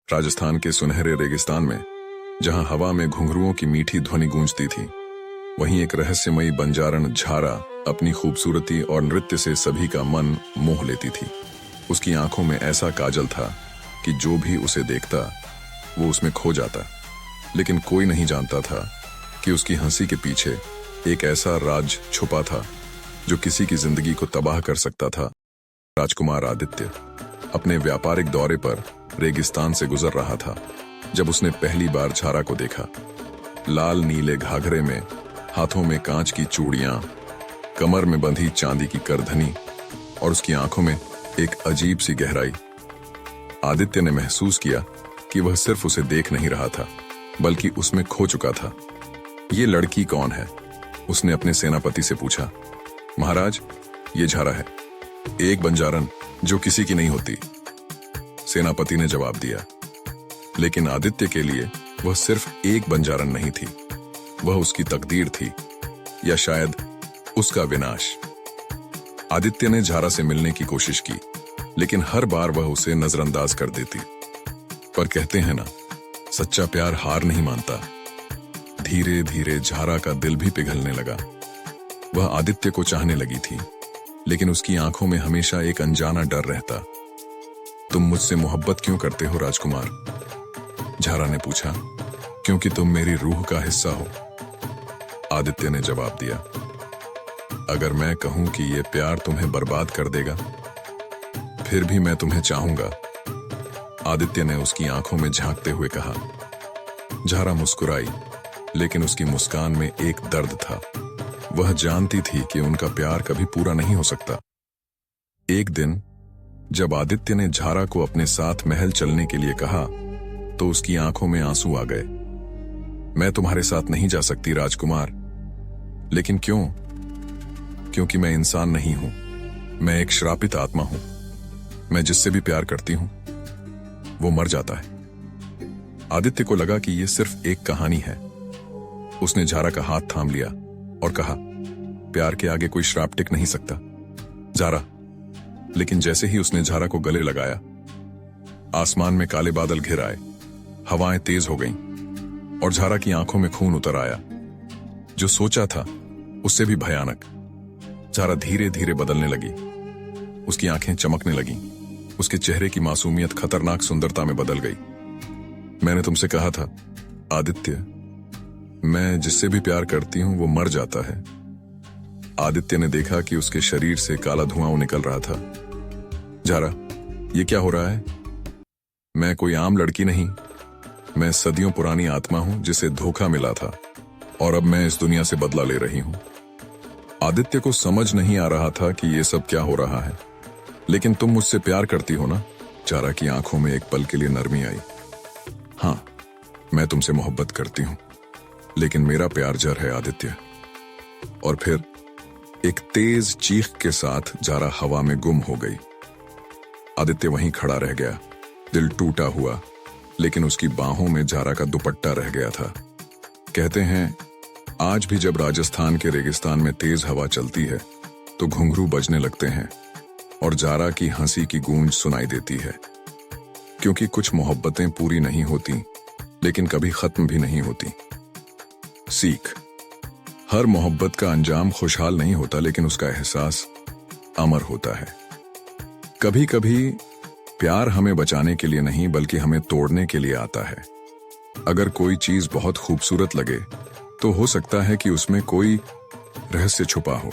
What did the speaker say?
राजस्थान के सुनहरे रेगिस्तान में, जहां हवा में घुंघरुओं की मीठी ध्वनि गूंजती थी, वहीं एक रहस्यमयी बंजारण झारा अपनी खूबसूरती और नृत्य से सभी का मन मोह लेती थी। उसकी आंखों में ऐसा काजल था कि जो भी उसे देखता वो उसमें खो जाता, लेकिन कोई नहीं जानता था कि उसकी हंसी के पीछे एक ऐसा राज छुपा था जो किसी की जिंदगी को तबाह कर सकता था। राजकुमार आदित्य अपने व्यापारिक दौरे पर रेगिस्तान से गुजर रहा था जब उसने पहली बार झारा को देखा। लाल नीले घाघरे में, हाथों में कांच की चूड़ियां, कमर में बंधी चांदी की करधनी और उसकी आंखों में एक अजीब सी गहराई। आदित्य ने महसूस किया कि वह सिर्फ उसे देख नहीं रहा था, बल्कि उसमें खो चुका था। ये लड़की कौन है? उसने अपने सेनापति से पूछा। महाराज, ये झारा है, एक बंजारन जो किसी की नहीं होती, सेनापति ने जवाब दिया। लेकिन आदित्य के लिए वह सिर्फ एक बंजारन नहीं थी, वह उसकी तकदीर थी, या शायद उसका विनाश। आदित्य ने झारा से मिलने की कोशिश की, लेकिन हर बार वह उसे नजरअंदाज कर देती। पर कहते हैं ना, सच्चा प्यार हार नहीं मानता। धीरे धीरे झारा का दिल भी पिघलने लगा। वह आदित्य को चाहने लगी थी, लेकिन उसकी आंखों में हमेशा एक अनजाना डर रहता। तुम मुझसे मोहब्बत क्यों करते हो राजकुमार? झारा ने पूछा। क्योंकि तुम मेरी रूह का हिस्सा हो, आदित्य ने जवाब दिया। अगर मैं कहूं कि यह प्यार तुम्हें बर्बाद कर देगा, फिर भी मैं तुम्हें चाहूंगा, आदित्य ने उसकी आंखों में झांकते हुए कहा। झारा मुस्कुराई, लेकिन उसकी मुस्कान में एक दर्द था। वह जानती थी कि उनका प्यार कभी पूरा नहीं हो सकता। एक दिन जब आदित्य ने झारा को अपने साथ महल चलने के लिए कहा, तो उसकी आंखों में आंसू आ गए। मैं तुम्हारे साथ नहीं जा सकती राजकुमार। लेकिन क्यों? क्योंकि मैं इंसान नहीं हूं, मैं एक श्रापित आत्मा हूं। मैं जिससे भी प्यार करती हूं वो मर जाता है। आदित्य को लगा कि यह सिर्फ एक कहानी है। उसने झारा का हाथ थाम लिया और कहा, प्यार के आगे कोई श्राप टिक नहीं सकता झारा। लेकिन जैसे ही उसने झारा को गले लगाया, आसमान में काले बादल घिर आए, हवाएं तेज हो गईं और झारा की आंखों में खून उतर आया। जो सोचा था उससे भी भयानक। झारा धीरे धीरे बदलने लगी, उसकी आंखें चमकने लगीं, उसके चेहरे की मासूमियत खतरनाक सुंदरता में बदल गई। मैंने तुमसे कहा था आदित्य, मैं जिससे भी प्यार करती हूं वो मर जाता है। आदित्य ने देखा कि उसके शरीर से काला धुआं निकल रहा था। झारा, ये क्या हो रहा है? मैं कोई आम लड़की नहीं, मैं सदियों पुरानी आत्मा हूं जिसे धोखा मिला था, और अब मैं इस दुनिया से बदला ले रही हूं। आदित्य को समझ नहीं आ रहा था कि ये सब क्या हो रहा है। लेकिन तुम मुझसे प्यार करती हो ना? झारा की आंखों में एक पल के लिए नरमी आई। हाँ, मैं तुमसे मोहब्बत करती हूं, लेकिन मेरा प्यार जर है आदित्य। और फिर एक तेज चीख के साथ झारा हवा में गुम हो गई। आदित्य वहीं खड़ा रह गया, दिल टूटा हुआ, लेकिन उसकी बाहों में झारा का दुपट्टा रह गया था। कहते हैं आज भी जब राजस्थान के रेगिस्तान में तेज हवा चलती है तो घुंघरू बजने लगते हैं और झारा की हंसी की गूंज सुनाई देती है। क्योंकि कुछ मोहब्बतें पूरी नहीं होती, लेकिन कभी खत्म भी नहीं होती। सीख, हर मोहब्बत का अंजाम खुशहाल नहीं होता, लेकिन उसका एहसास अमर होता है। कभी कभी प्यार हमें बचाने के लिए नहीं, बल्कि हमें तोड़ने के लिए आता है। अगर कोई चीज बहुत खूबसूरत लगे तो हो सकता है कि उसमें कोई रहस्य छुपा हो।